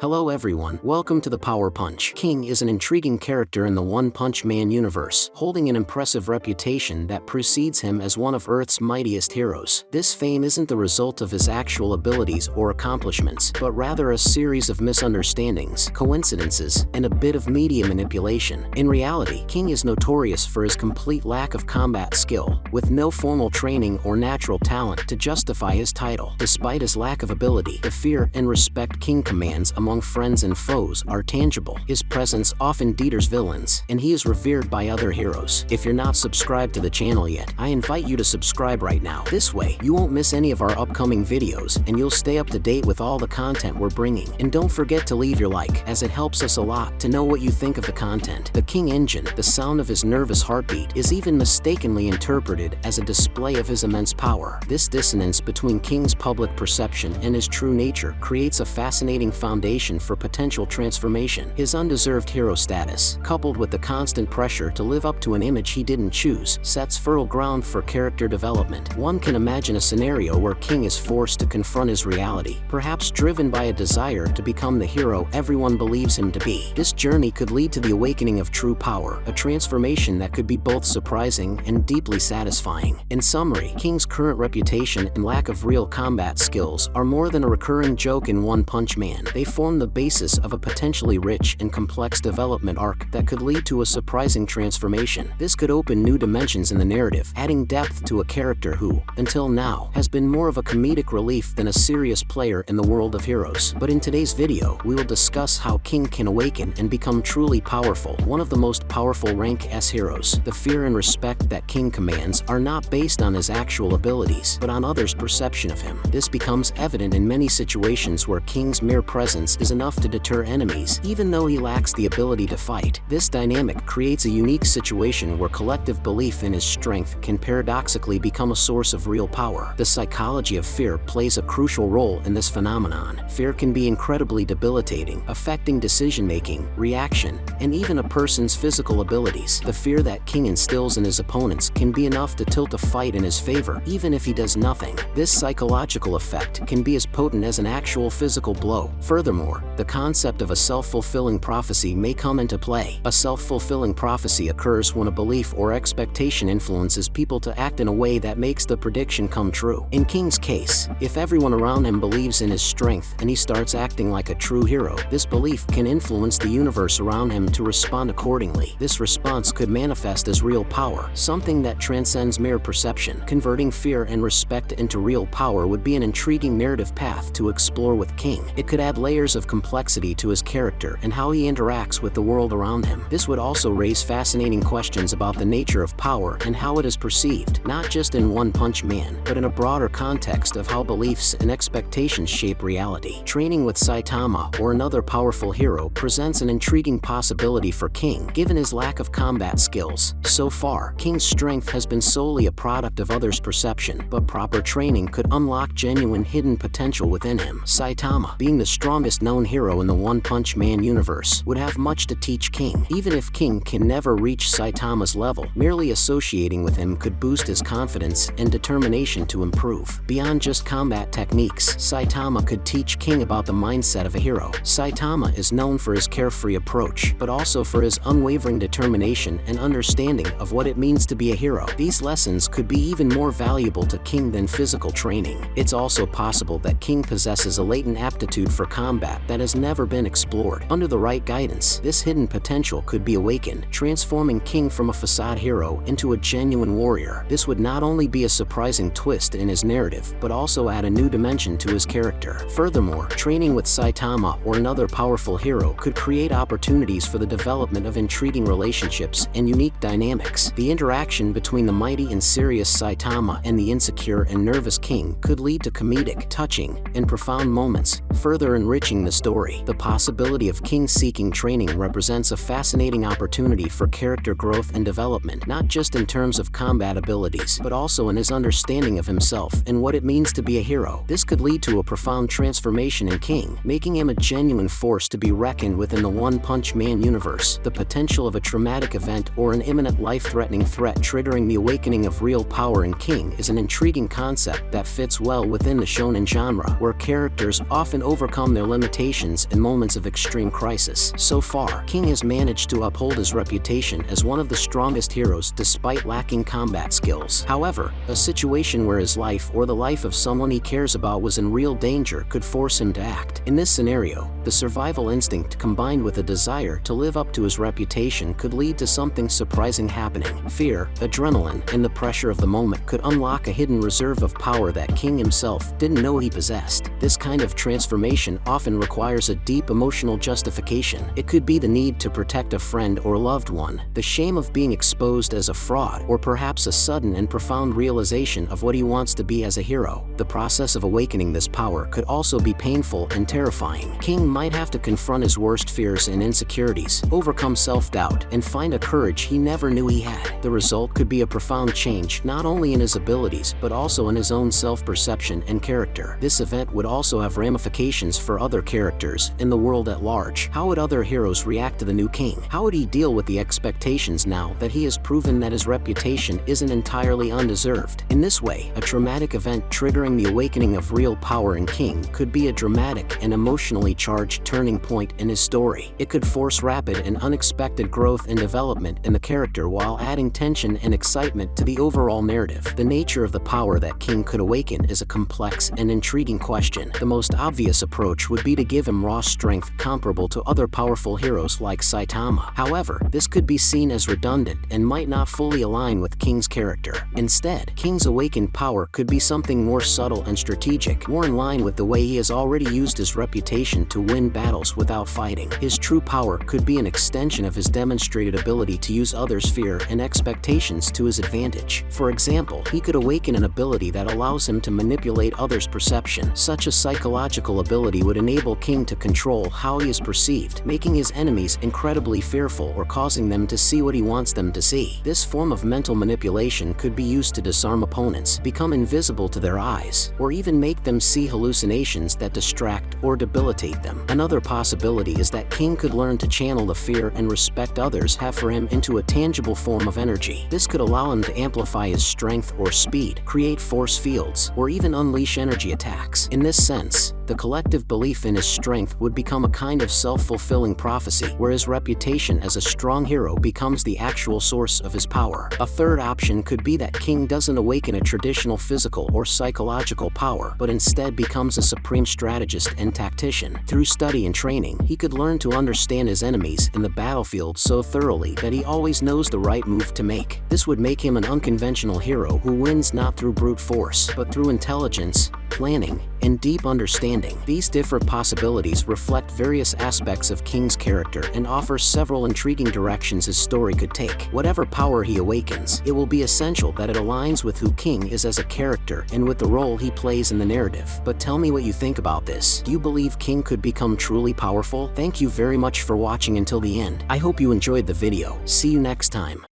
Hello everyone, welcome to the Power Punch. King is an intriguing character in the One Punch Man universe, holding an impressive reputation that precedes him as one of Earth's mightiest heroes. This fame isn't the result of his actual abilities or accomplishments, but rather a series of misunderstandings, coincidences, and a bit of media manipulation. In reality, King is notorious for his complete lack of combat skill, with no formal training or natural talent to justify his title. Despite his lack of ability, the fear and respect King commands among friends and foes are tangible. His presence often deters villains, and he is revered by other heroes. If you're not subscribed to the channel yet, I invite you to subscribe right now. This way, you won't miss any of our upcoming videos, and you'll stay up to date with all the content we're bringing. And don't forget to leave your like, as it helps us a lot to know what you think of the content. The King engine, the sound of his nervous heartbeat, is even mistakenly interpreted as a display of his immense power. This dissonance between King's public perception and his true nature creates a fascinating foundation for potential transformation. His undeserved hero status, coupled with the constant pressure to live up to an image he didn't choose, sets fertile ground for character development. One can imagine a scenario where King is forced to confront his reality, perhaps driven by a desire to become the hero everyone believes him to be. This journey could lead to the awakening of true power, a transformation that could be both surprising and deeply satisfying. In summary, King's current reputation and lack of real combat skills are more than a recurring joke in One Punch Man. They form the basis of a potentially rich and complex development arc that could lead to a surprising transformation. This could open new dimensions in the narrative, adding depth to a character who, until now, has been more of a comedic relief than a serious player in the world of heroes. But in today's video, we will discuss how King can awaken and become truly powerful, one of the most powerful rank S heroes. The fear and respect that King commands are not based on his actual abilities, but on others' perception of him. This becomes evident in many situations where King's mere presence is enough to deter enemies, even though he lacks the ability to fight. This dynamic creates a unique situation where collective belief in his strength can paradoxically become a source of real power. The psychology of fear plays a crucial role in this phenomenon. Fear can be incredibly debilitating, affecting decision-making, reaction, and even a person's physical abilities. The fear that King instills in his opponents can be enough to tilt a fight in his favor, even if he does nothing. This psychological effect can be as potent as an actual physical blow. Furthermore, the concept of a self-fulfilling prophecy may come into play. A self-fulfilling prophecy occurs when a belief or expectation influences people to act in a way that makes the prediction come true. In King's case, if everyone around him believes in his strength and he starts acting like a true hero, this belief can influence the universe around him to respond accordingly. This response could manifest as real power, something that transcends mere perception. Converting fear and respect into real power would be an intriguing narrative path to explore with King. It could add layers of complexity to his character and how he interacts with the world around him. This would also raise fascinating questions about the nature of power and how it is perceived, not just in One Punch Man, but in a broader context of how beliefs and expectations shape reality. Training with Saitama or another powerful hero presents an intriguing possibility for King, given his lack of combat skills. So far, King's strength has been solely a product of others' perception, but proper training could unlock genuine hidden potential within him. Saitama, being the strongest known hero in the One Punch Man universe, would have much to teach King. Even if King can never reach Saitama's level, merely associating with him could boost his confidence and determination to improve. Beyond just combat techniques, Saitama could teach King about the mindset of a hero. Saitama is known for his carefree approach, but also for his unwavering determination and understanding of what it means to be a hero. These lessons could be even more valuable to King than physical training. It's also possible that King possesses a latent aptitude for combat that has never been explored. Under the right guidance, this hidden potential could be awakened, transforming King from a facade hero into a genuine warrior. This would not only be a surprising twist in his narrative, but also add a new dimension to his character. Furthermore, training with Saitama or another powerful hero could create opportunities for the development of intriguing relationships and unique dynamics. The interaction between the mighty and serious Saitama and the insecure and nervous King could lead to comedic, touching, and profound moments, further enriching the story. The possibility of King seeking training represents a fascinating opportunity for character growth and development, not just in terms of combat abilities, but also in his understanding of himself and what it means to be a hero. This could lead to a profound transformation in King, making him a genuine force to be reckoned with in the One Punch Man universe. The potential of a traumatic event or an imminent life-threatening threat triggering the awakening of real power in King is an intriguing concept that fits well within the shonen genre, where characters often overcome their limitations reputations in moments of extreme crisis. So far, King has managed to uphold his reputation as one of the strongest heroes despite lacking combat skills. However, a situation where his life or the life of someone he cares about was in real danger could force him to act. In this scenario, the survival instinct combined with a desire to live up to his reputation could lead to something surprising happening. Fear, adrenaline, and the pressure of the moment could unlock a hidden reserve of power that King himself didn't know he possessed. This kind of transformation often requires a deep emotional justification. It could be the need to protect a friend or loved one, the shame of being exposed as a fraud, or perhaps a sudden and profound realization of what he wants to be as a hero. The process of awakening this power could also be painful and terrifying. King might have to confront his worst fears and insecurities, overcome self-doubt, and find a courage he never knew he had. The result could be a profound change not only in his abilities but also in his own self-perception and character. This event would also have ramifications for other characters in the world at large. How would other heroes react to the new King? How would he deal with the expectations now that he has proven that his reputation isn't entirely undeserved? In this way, a traumatic event triggering the awakening of real power in King could be a dramatic and emotionally charged turning point in his story. It could force rapid and unexpected growth and development in the character while adding tension and excitement to the overall narrative. The nature of the power that King could awaken is a complex and intriguing question. The most obvious approach would be to give him raw strength comparable to other powerful heroes like Saitama. However, this could be seen as redundant and might not fully align with King's character. Instead, King's awakened power could be something more subtle and strategic, more in line with the way he has already used his reputation to win battles without fighting. His true power could be an extension of his demonstrated ability to use others' fear and expectations to his advantage. For example, he could awaken an ability that allows him to manipulate others' perception. Such a psychological ability would enable King to control how he is perceived, making his enemies incredibly fearful or causing them to see what he wants them to see. This form of mental manipulation could be used to disarm opponents, become invisible to their eyes, or even make them see hallucinations that distract or debilitate them. Another possibility is that King could learn to channel the fear and respect others have for him into a tangible form of energy. This could allow him to amplify his strength or speed, create force fields, or even unleash energy attacks. In this sense, the collective belief in his strength would become a kind of self-fulfilling prophecy, where his reputation as a strong hero becomes the actual source of his power. A third option could be that King doesn't awaken a traditional physical or psychological power, but instead becomes a supreme strategist and tactician. Through study and training, he could learn to understand his enemies in the battlefield so thoroughly that he always knows the right move to make. This would make him an unconventional hero who wins not through brute force, but through intelligence, planning, and deep understanding. These different possibilities reflect various aspects of King's character and offer several intriguing directions his story could take. Whatever power he awakens, it will be essential that it aligns with who King is as a character and with the role he plays in the narrative. But tell me what you think about this. Do you believe King could become truly powerful? Thank you very much for watching until the end. I hope you enjoyed the video. See you next time.